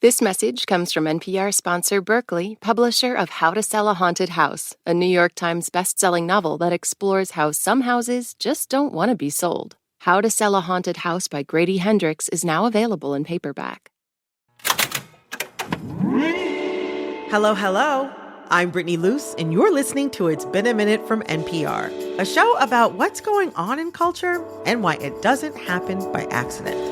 This message comes from NPR sponsor Berkeley, publisher of How to Sell a Haunted House, a New York Times bestselling novel that explores how some houses just don't want to be sold. How to Sell a Haunted House by Grady Hendrix is now available in paperback. Hello, hello. I'm Brittany Luce, and you're listening to It's Been a Minute from NPR, a show about what's going on in culture and why it doesn't happen by accident.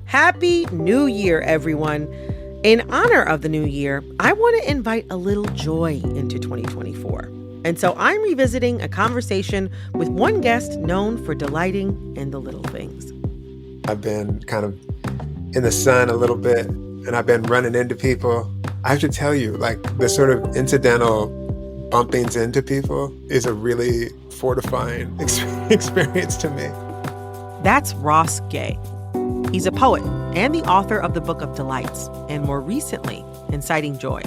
Happy New Year, everyone. In honor of the new year, I want to invite a little joy into 2024. And so I'm revisiting a conversation with one guest known for delighting in the little things. I've been kind of in the sun a little bit, and I've been running into people. I have to tell you, like, the sort of incidental bumpings into people is a really fortifying experience to me. That's Ross Gay. He's a poet and the author of the Book of Delights, and more recently, Inciting Joy.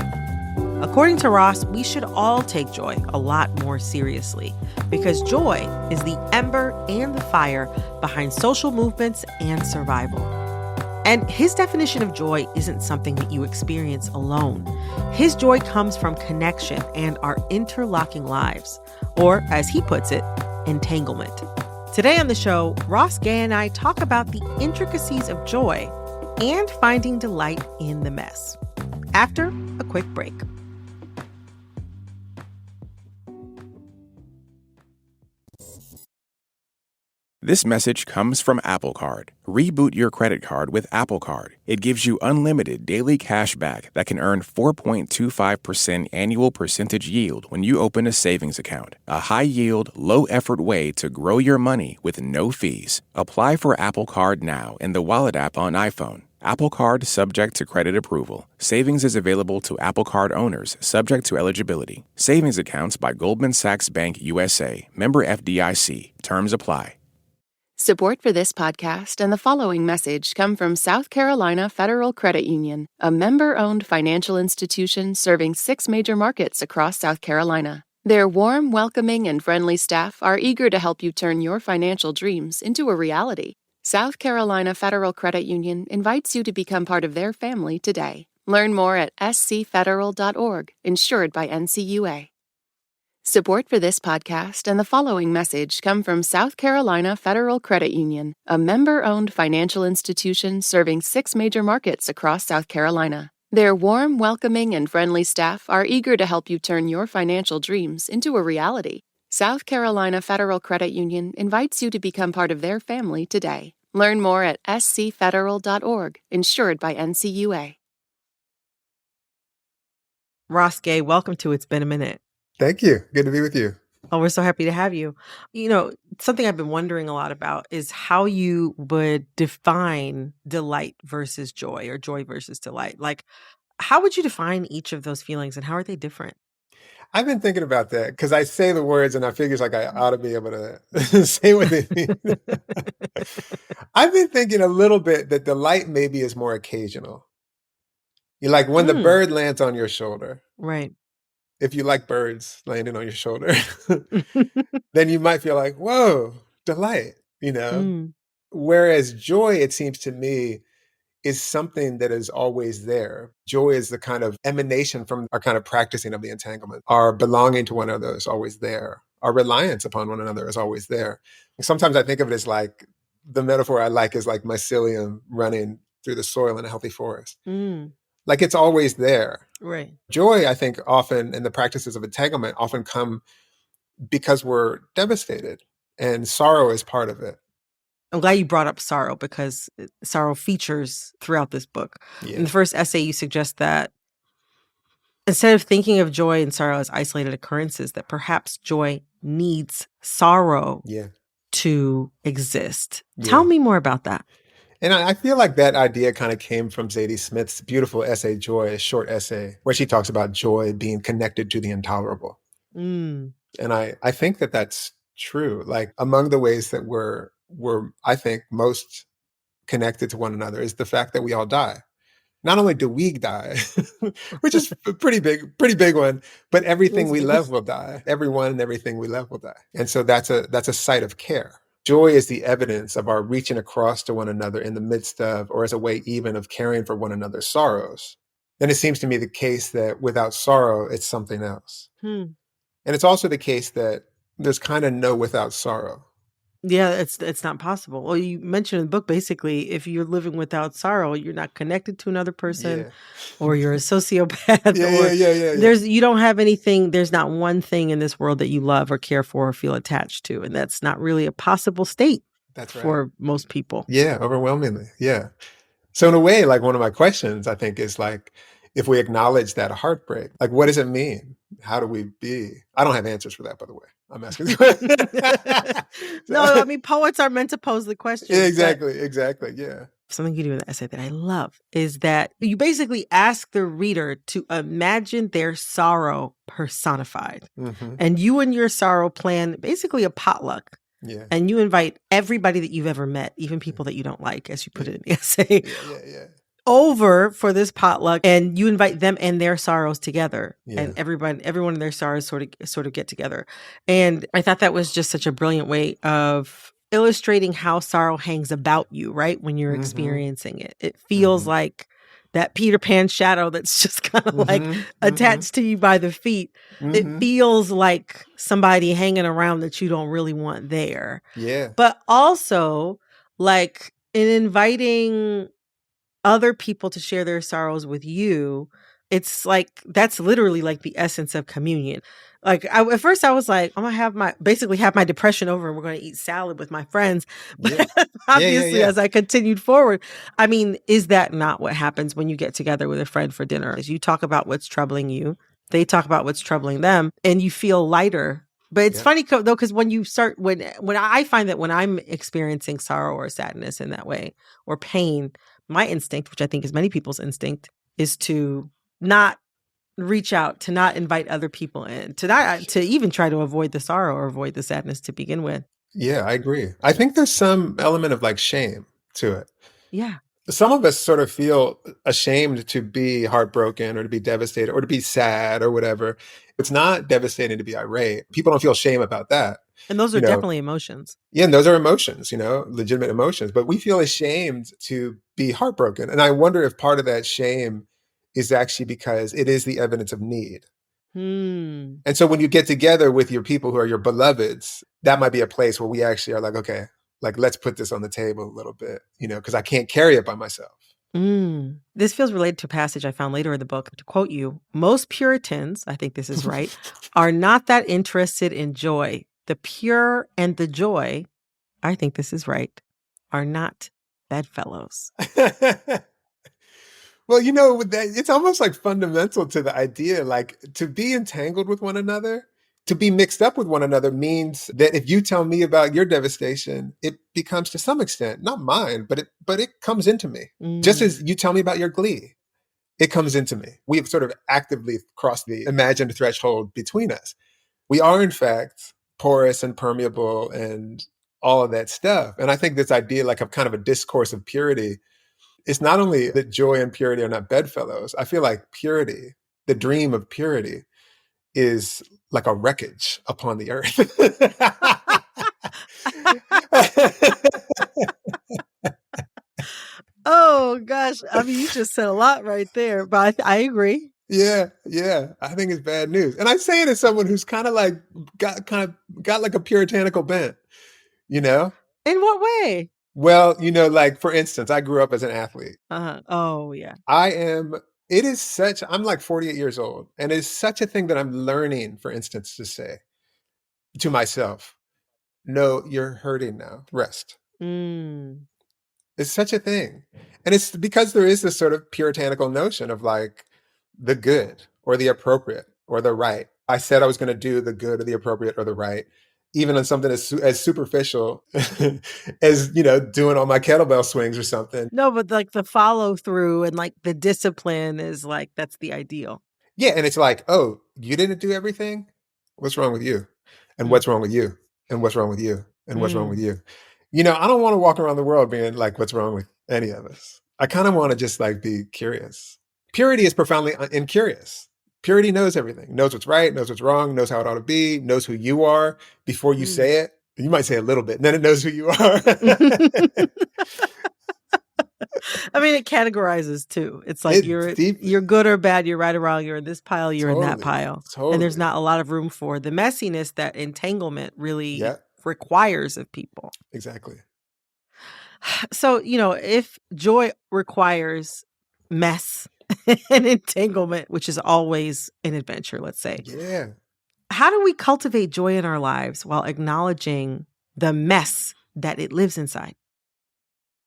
According to Ross, we should all take joy a lot more seriously because joy is the ember and the fire behind social movements and survival. And his definition of joy isn't something that you experience alone. His joy comes from connection and our interlocking lives, or as he puts it, entanglement. Today on the show, Ross Gay and I talk about the intricacies of joy and finding delight in the mess. After a quick break. This message comes from Apple Card. Reboot your credit card with Apple Card. It gives you unlimited daily cash back that can earn 4.25% annual percentage yield when you open a savings account. A high-yield, low-effort way to grow your money with no fees. Apply for Apple Card now in the Wallet app on iPhone. Apple Card subject to credit approval. Savings is available to Apple Card owners subject to eligibility. Savings accounts by Goldman Sachs Bank USA. Member FDIC. Terms apply. Support for this podcast and the following message come from South Carolina Federal Credit Union, a member-owned financial institution serving 6 major markets across South Carolina. Their warm, welcoming, and friendly staff are eager to help you turn your financial dreams into a reality. South Carolina Federal Credit Union invites you to become part of their family today. Learn more at scfederal.org, insured by NCUA. Support for this podcast and the following message come from South Carolina Federal Credit Union, a member-owned financial institution serving 6 major markets across South Carolina. Their warm, welcoming, and friendly staff are eager to help you turn your financial dreams into a reality. South Carolina Federal Credit Union invites you to become part of their family today. Learn more at scfederal.org, insured by NCUA. Ross Gay, welcome to It's Been a Minute. Thank you. Good to be with you. Oh, we're so happy to have you. You know, something I've been wondering a lot about is how you would define delight versus joy or joy versus delight. Like, how would you define each of those feelings and how are they different? I've been thinking about that because I say the words and I figure like I ought to be able to say what they mean. I've been thinking a little bit that delight maybe is more occasional. You like when the bird lands on your shoulder. Right. If you like birds landing on your shoulder, then you might feel like, whoa, delight, you know? Whereas joy, it seems to me, is something that is always there. Joy is the kind of emanation from our kind of practicing of the entanglement. Our belonging to one another is always there. Our reliance upon one another is always there. Sometimes I think of it as like, the metaphor I like is like mycelium running through the soil in a healthy forest. Like it's always there. Right. Joy, I think, often in the practices of entanglement often come because we're devastated, and sorrow is part of it. I'm glad you brought up sorrow because sorrow features throughout this book. Yeah. In the first essay, you suggest that instead of thinking of joy and sorrow as isolated occurrences, that perhaps joy needs sorrow to exist. Yeah. Tell me more about that. And I feel like that idea kind of came from Zadie Smith's beautiful essay, Joy, a short essay, where she talks about joy being connected to the intolerable. And I think that that's true. Like among the ways that we're I think, most connected to one another is the fact that we all die. not only do we die, which is a pretty big one, but everything we love will die. Everyone and everything we love will die. And so that's a site of care. Joy is the evidence of our reaching across to one another in the midst of, or as a way even of caring for one another's sorrows. And it seems to me the case that without sorrow, it's something else. And it's also the case that there's kind of no without sorrow. Yeah, it's not possible. Well, you mentioned in the book, basically, if you're living without sorrow, you're not connected to another person, or you're a sociopath, you don't have anything. There's not one thing in this world that you love or care for or feel attached to, and that's not really a possible state. That's right. For most people. Yeah, overwhelmingly. Yeah. So in a way, like one of my questions, I think, is like, if we acknowledge that heartbreak, like, what does it mean? How do we be? I don't have answers for that, by the way. I'm asking. No, I mean, poets are meant to pose the question. Exactly. Yeah. Something you do in the essay that I love is that you basically ask the reader to imagine their sorrow personified. And you and your sorrow plan basically a potluck. Yeah. And you invite everybody that you've ever met, even people that you don't like, as you put it in the essay, over for this potluck, and you invite them and their sorrows together, and everyone in their sorrows sort of get together. And I thought that was just such a brilliant way of illustrating how sorrow hangs about you, right? When you're experiencing it, it feels like that Peter Pan shadow that's just kind of like attached to you by the feet. It feels like somebody hanging around that you don't really want there. Yeah. But also, like, in inviting other people to share their sorrows with you, it's like, that's literally like the essence of communion. Like, at first I was like, I'm going to basically have my depression over and we're going to eat salad with my friends. But obviously, as I continued forward, I mean, is that not what happens when you get together with a friend for dinner? As you talk about what's troubling you, they talk about what's troubling them, and you feel lighter. But it's funny though, because when I find that when I'm experiencing sorrow or sadness in that way, or pain, my instinct, which I think is many people's instinct, is to not reach out, to not invite other people in, to even try to avoid the sorrow or avoid the sadness to begin with. Yeah, I agree. I think there's some element of like shame to it. Yeah. Some of us sort of feel ashamed to be heartbroken or to be devastated or to be sad or whatever. It's not devastating to be irate. People don't feel shame about that. And those are definitely emotions. Yeah, and those are emotions, legitimate emotions. But we feel ashamed to be heartbroken. And I wonder if part of that shame is actually because it is the evidence of need. And so when you get together with your people who are your beloveds, that might be a place where we actually are like, okay, like, let's put this on the table a little bit, because I can't carry it by myself. This feels related to a passage I found later in the book. To quote you, most Puritans, I think this is right, are not that interested in joy. The pure and the joy, I think this is right, are not bedfellows. Well, it's almost like fundamental to the idea, like, to be entangled with one another, to be mixed up with one another means that if you tell me about your devastation, it becomes to some extent, not mine, but it comes into me. Just as you tell me about your glee, it comes into me. We've sort of actively crossed the imagined threshold between us. We are, in fact, porous and permeable and all of that stuff. And I think this idea, like, of kind of a discourse of purity, it's not only that joy and purity are not bedfellows. I feel like purity, the dream of purity, is like a wreckage upon the earth. Oh, gosh. I mean, you just said a lot right there, but I agree. Yeah. I think it's bad news. And I say it as someone who's kind of like got like a puritanical bent, In what way? Well, like, for instance, I grew up as an athlete. Oh, yeah. I'm like 48 years old, and it's such a thing that I'm learning, for instance, to say to myself, no, you're hurting now, rest. It's such a thing. And it's because there is this sort of puritanical notion of like the good or the appropriate or the right. I said I was going to do the good or the appropriate or the right, even on something as superficial as, doing all my kettlebell swings or something. No, but like the follow through and like the discipline is like, that's the ideal. Yeah. And it's like, oh, you didn't do everything? What's wrong with you? And what's wrong with you? And what's wrong with you? And what's wrong with you? I don't want to walk around the world being like, what's wrong with any of us? I kind of want to just like be curious. Purity is profoundly incurious. Purity knows everything, knows what's right, knows what's wrong, knows how it ought to be, knows who you are before you say it. You might say a little bit, and then it knows who you are. I mean, it categorizes too. It's like you're good or bad, you're right or wrong, you're in this pile, you're in that pile. And there's not a lot of room for the messiness that entanglement really requires of people. Exactly. So, if joy requires mess and entanglement, which is always an adventure, let's say. Yeah. How do we cultivate joy in our lives while acknowledging the mess that it lives inside?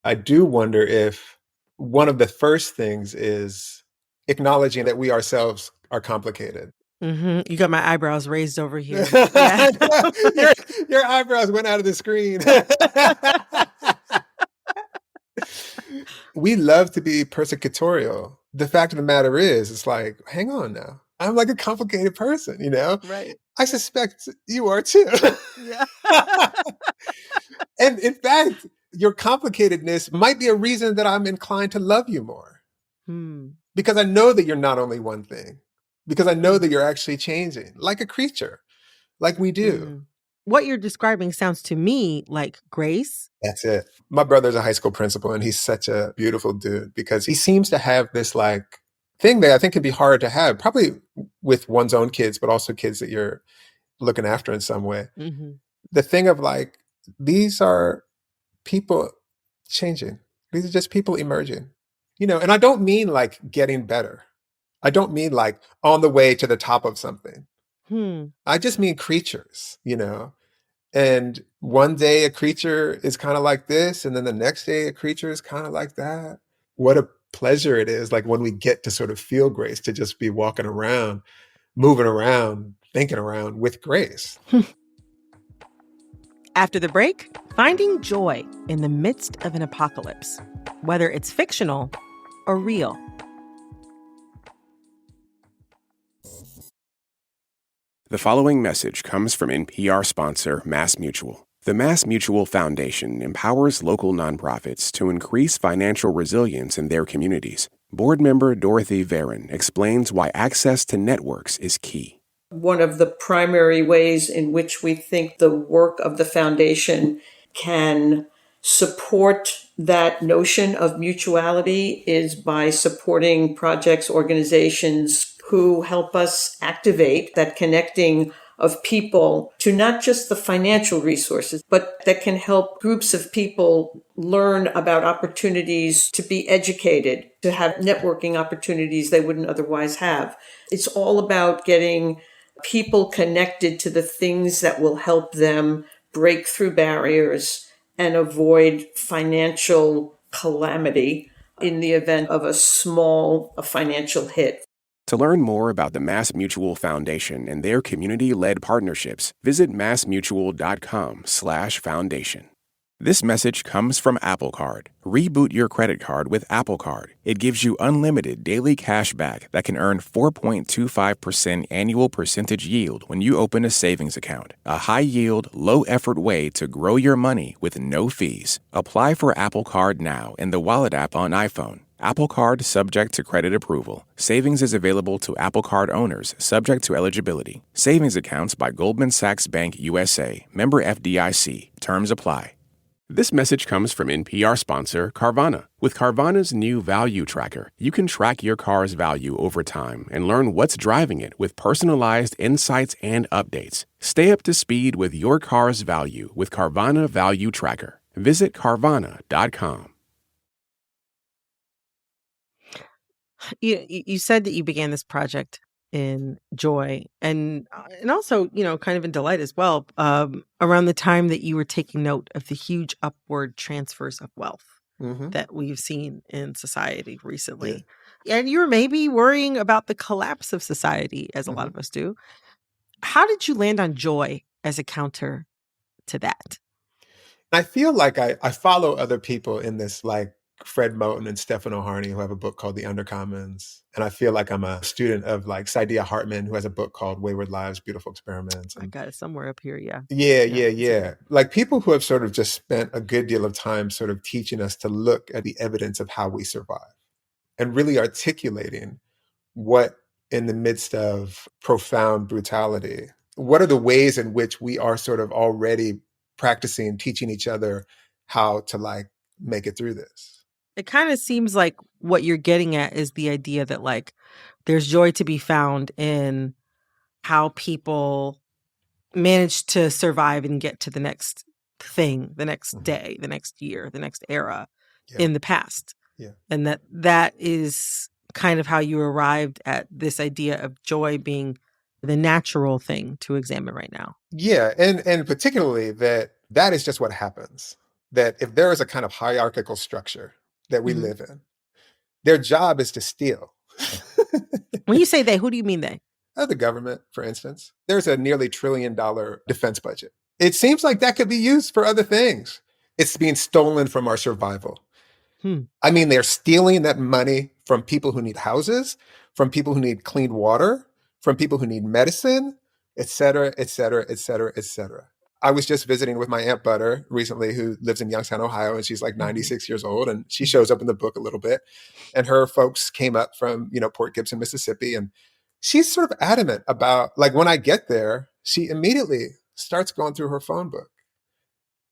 I do wonder if one of the first things is acknowledging that we ourselves are complicated. Mm-hmm. You got my eyebrows raised over here. Yeah. your eyebrows went out of the screen. We love to be persecutorial. The fact of the matter is, it's like, hang on now. I'm like a complicated person, Right. I suspect you are too. Yeah. And in fact, your complicatedness might be a reason that I'm inclined to love you more. Because I know that you're not only one thing. Because I know that you're actually changing, like a creature, like we do. What you're describing sounds to me like grace. That's it. My brother's a high school principal, and he's such a beautiful dude because he seems to have this like thing that I think can be hard to have, probably with one's own kids, but also kids that you're looking after in some way. Mm-hmm. The thing of like, these are people changing. These are just people emerging, and I don't mean like getting better. I don't mean like on the way to the top of something. I just mean creatures, and one day a creature is kind of like this, and then the next day a creature is kind of like that. What a pleasure it is, like when we get to sort of feel grace, to just be walking around, moving around, thinking around with grace. After the break, finding joy in the midst of an apocalypse, whether it's fictional or real. The following message comes from NPR sponsor MassMutual. The MassMutual Foundation empowers local nonprofits to increase financial resilience in their communities. Board member Dorothy Varon explains why access to networks is key. One of the primary ways in which we think the work of the foundation can support that notion of mutuality is by supporting projects, organizations who help us activate that connecting of people to not just the financial resources, but that can help groups of people learn about opportunities to be educated, to have networking opportunities they wouldn't otherwise have. It's all about getting people connected to the things that will help them break through barriers and avoid financial calamity in the event of a financial hit. To learn more about the MassMutual Foundation and their community-led partnerships, visit massmutual.com/foundation. This message comes from Apple Card. Reboot your credit card with Apple Card. It gives you unlimited daily cash back that can earn 4.25% annual percentage yield when you open a savings account. A high-yield, low-effort way to grow your money with no fees. Apply for Apple Card now in the Wallet app on iPhone. Apple Card subject to credit approval. Savings is available to Apple Card owners subject to eligibility. Savings accounts by Goldman Sachs Bank USA. Member FDIC. Terms apply. This message comes from NPR sponsor Carvana. With Carvana's new value tracker, you can track your car's value over time and learn what's driving it with personalized insights and updates. Stay up to speed with your car's value with Carvana Value Tracker. Visit Carvana.com. You said that you began this project in joy and also, kind of in delight as well, around the time that you were taking note of the huge upward transfers of wealth that we've seen in society recently. Yeah. And you were maybe worrying about the collapse of society, as a lot of us do. How did you land on joy as a counter to that? I feel like I follow other people in this like Fred Moten and Stefano Harney, who have a book called The Undercommons. And I feel like I'm a student of like Saidiya Hartman, who has a book called Wayward Lives, Beautiful Experiments. I And got it somewhere up here. Yeah. yeah. Like people who have sort of just spent a good deal of time sort of teaching us to look at the evidence of how we survive and really articulating what, in the midst of profound brutality, what are the ways in which we are sort of already practicing, teaching each other how to like make it through this. It kind of seems like what you're getting at is the idea that like there's joy to be found in how people manage to survive and get to the next thing, the next day, the next year, the next era in the past. Yeah. And that is kind of how you arrived at this idea of joy being the natural thing to examine right now. Yeah, and particularly that is just what happens. That if there is a kind of hierarchical structure that we live in, their job is to steal. When you say they, who do you mean they? The government, for instance. There's a nearly $1 trillion defense budget. It seems like that could be used for other things. It's being stolen from our survival. I mean, they're stealing that money from people who need houses, from people who need clean water, from people who need medicine, et cetera, et cetera, et cetera, et cetera. I was just visiting with my Aunt Butter recently, who lives in Youngstown, Ohio, and she's like 96 years old, and she shows up in the book a little bit. And her folks came up from, Port Gibson, Mississippi, and she's sort of adamant about, like, when I get there, she immediately starts going through her phone book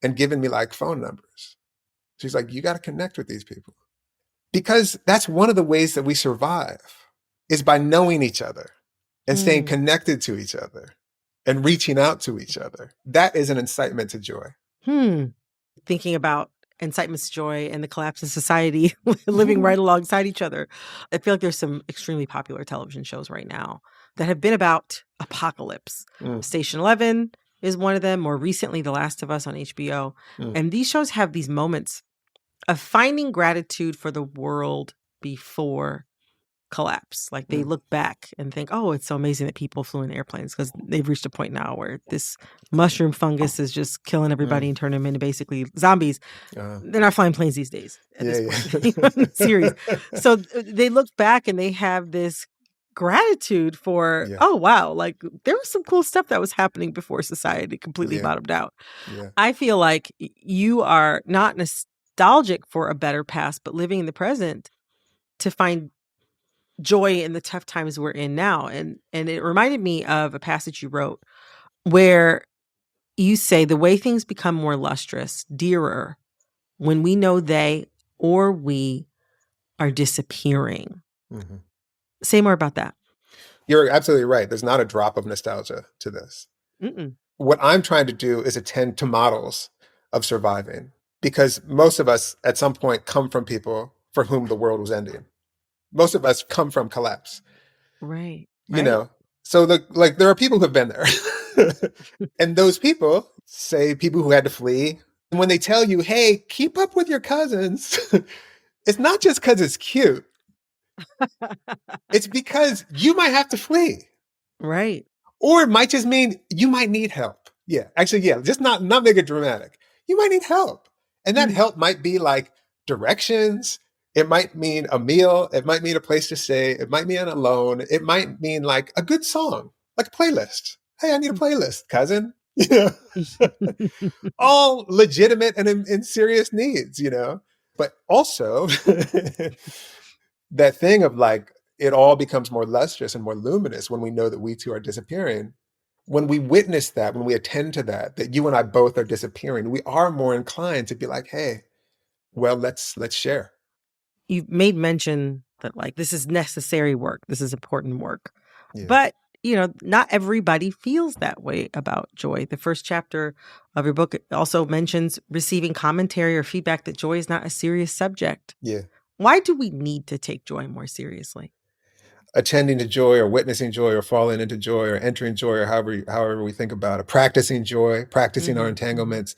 and giving me like phone numbers. She's like, you got to connect with these people. Because that's one of the ways that we survive is by knowing each other and staying connected to each other and reaching out to each other. That is an incitement to joy. Thinking about incitements to joy and the collapse of society living right alongside each other. I feel like there's some extremely popular television shows right now that have been about apocalypse. Station 11 is one of them. More recently, The Last of Us on HBO. And these shows have these moments of finding gratitude for the world before collapse. Like they look back and think, oh, it's so amazing that people flew in airplanes because they've reached a point now where this mushroom fungus is just killing everybody and turning them into basically zombies. They're not flying planes these days at this point in the series. So they look back and they have this gratitude for, oh, wow, like there was some cool stuff that was happening before society completely bottomed out. I feel like you are not nostalgic for a better past, but living in the present to find joy in the tough times we're in now. And it reminded me of a passage you wrote where you say the way things become more lustrous, dearer, when we know they or we are disappearing. Say more about that. You're absolutely right. There's not a drop of nostalgia to this. What I'm trying to do is attend to models of surviving, because most of us at some point come from people for whom the world was ending. Most of us come from collapse. Right. You know, so there are people who've been there. And those people, say people who had to flee, and when they tell you, hey, keep up with your cousins, it's not just because it's cute. It's because you might have to flee. Right. Or it might just mean you might need help. Yeah. Actually, just not make it dramatic. You might need help. And that help might be like directions. It might mean a meal. It might mean a place to stay. It might mean a loan. It might mean like a good song, like a playlist. Hey, I need a playlist, cousin. All legitimate and in serious needs, But also that thing of like, it all becomes more lustrous and more luminous when we know that we too are disappearing. When we witness that, when we attend to that you and I both are disappearing, we are more inclined to be like, hey, well, let's share. You've made mention that like this is necessary work. This is important work. Yeah. But, not everybody feels that way about joy. The first chapter of your book also mentions receiving commentary or feedback that joy is not a serious subject. Yeah. Why do we need to take joy more seriously? Attending to joy or witnessing joy or falling into joy or entering joy or however we think about it, practicing joy, practicing our entanglements,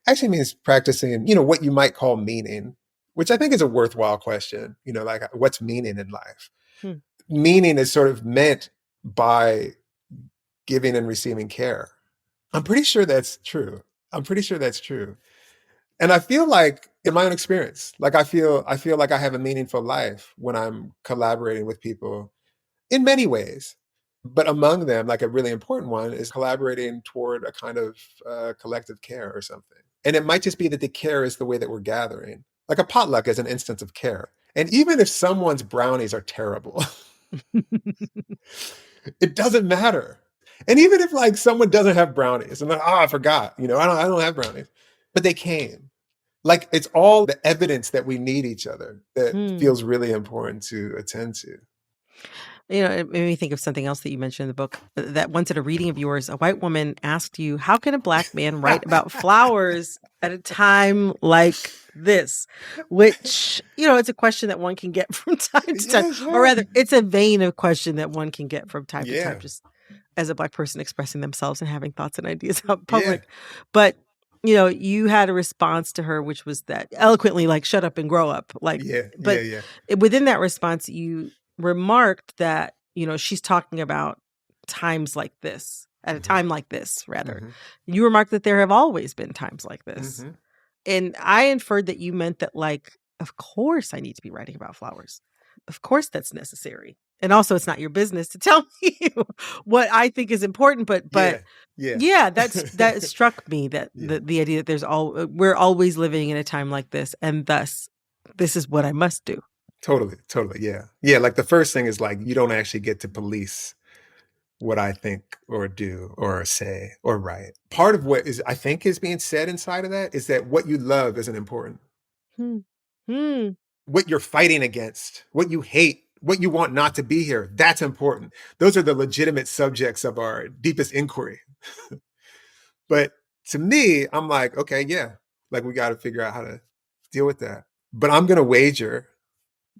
actually means practicing, what you might call meaning, which I think is a worthwhile question, like what's meaning in life? Meaning is sort of meant by giving and receiving care. I'm pretty sure that's true. And I feel like In my own experience, like I feel like I have a meaningful life when I'm collaborating with people in many ways. But among them, like a really important one is collaborating toward a kind of collective care or something. And it might just be that the care is the way that we're gathering. Like a potluck is an instance of care. And even if someone's brownies are terrible, it doesn't matter. And even if like someone doesn't have brownies and like, oh, I forgot, I don't have brownies, but they came. Like it's all the evidence that we need each other that feels really important to attend to. It made me think of something else that you mentioned in the book. That once at a reading of yours, a white woman asked you, how can a Black man write about flowers at a time like this? Which, it's a question that one can get from time to time. Yeah, sure. Or rather, it's a vein of question that one can get from time to Yeah. time, just as a Black person expressing themselves and having thoughts and ideas out in public. Yeah. But you had a response to her, which was that eloquently, like, shut up and grow up. Like, but within that response, you remarked that, she's talking about times like this, at a time like this, rather. Mm-hmm. You remarked that there have always been times like this. Mm-hmm. And I inferred that you meant that, like, of course I need to be writing about flowers. Of course that's necessary. And also it's not your business to tell me what I think is important, but that struck me, that the idea that we're always living in a time like this, and thus this is what I must do. Totally. Yeah. Yeah. Like the first thing is like, you don't actually get to police what I think or do or say or write. Part of what I think is being said inside of that is that what you love isn't important. What you're fighting against, what you hate, what you want not to be here, that's important. Those are the legitimate subjects of our deepest inquiry. But to me, I'm like, okay, yeah, like we got to figure out how to deal with that. But I'm going to wager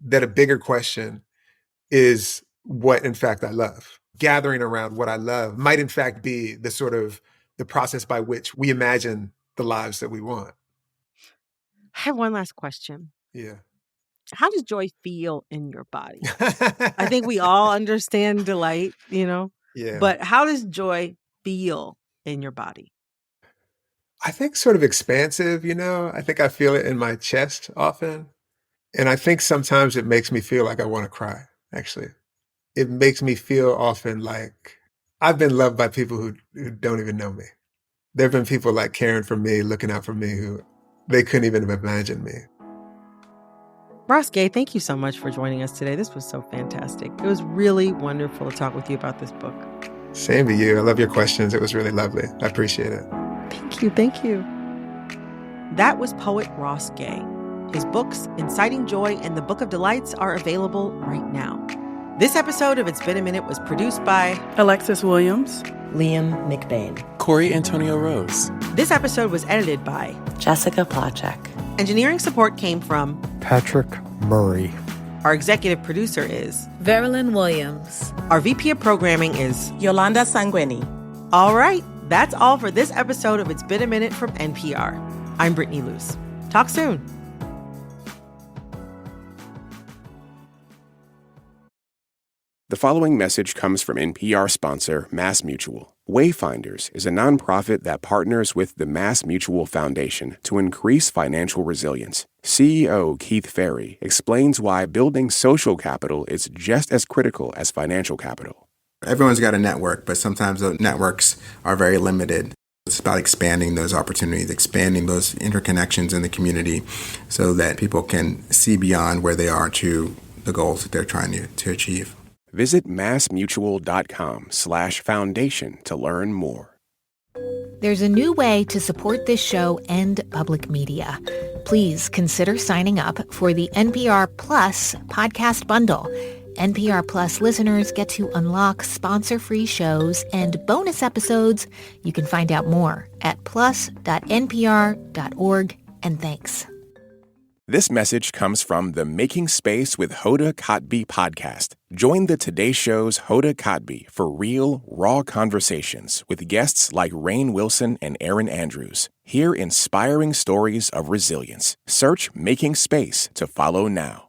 that a bigger question is what, in fact, I love. Gathering around what I love might, in fact, be the sort of the process by which we imagine the lives that we want. I have one last question. Yeah. How does joy feel in your body? I think we all understand delight, Yeah. But how does joy feel in your body? I think sort of expansive, I think I feel it in my chest often. And I think sometimes it makes me feel like I want to cry, actually. It makes me feel often like I've been loved by people who don't even know me. There have been people like caring for me, looking out for me, who they couldn't even have imagined me. Ross Gay, thank you so much for joining us today. This was so fantastic. It was really wonderful to talk with you about this book. Same to you. I love your questions. It was really lovely. I appreciate it. Thank you. That was poet Ross Gay. His books, Inciting Joy and The Book of Delights, are available right now. This episode of It's Been a Minute was produced by Alexis Williams, Liam McBain, Corey Antonio Rose. This episode was edited by Jessica Placzek. Engineering support came from Patrick Murray. Our executive producer is Verilyn Williams. Our VP of programming is Yolanda Sanguini. All right, that's all for this episode of It's Been a Minute from NPR. I'm Brittany Luce. Talk soon. The following message comes from NPR sponsor MassMutual. Wayfinders is a nonprofit that partners with the MassMutual Foundation to increase financial resilience. CEO Keith Ferry explains why building social capital is just as critical as financial capital. Everyone's got a network, but sometimes those networks are very limited. It's about expanding those opportunities, expanding those interconnections in the community so that people can see beyond where they are to the goals that they're trying to achieve. Visit massmutual.com/foundation to learn more. There's a new way to support this show and public media. Please consider signing up for the NPR Plus podcast bundle. NPR Plus listeners get to unlock sponsor-free shows and bonus episodes. You can find out more at plus.npr.org. And thanks. This message comes from the Making Space with Hoda Kotb podcast. Join the Today Show's Hoda Kotb for real, raw conversations with guests like Rainn Wilson and Erin Andrews. Hear inspiring stories of resilience. Search Making Space to follow now.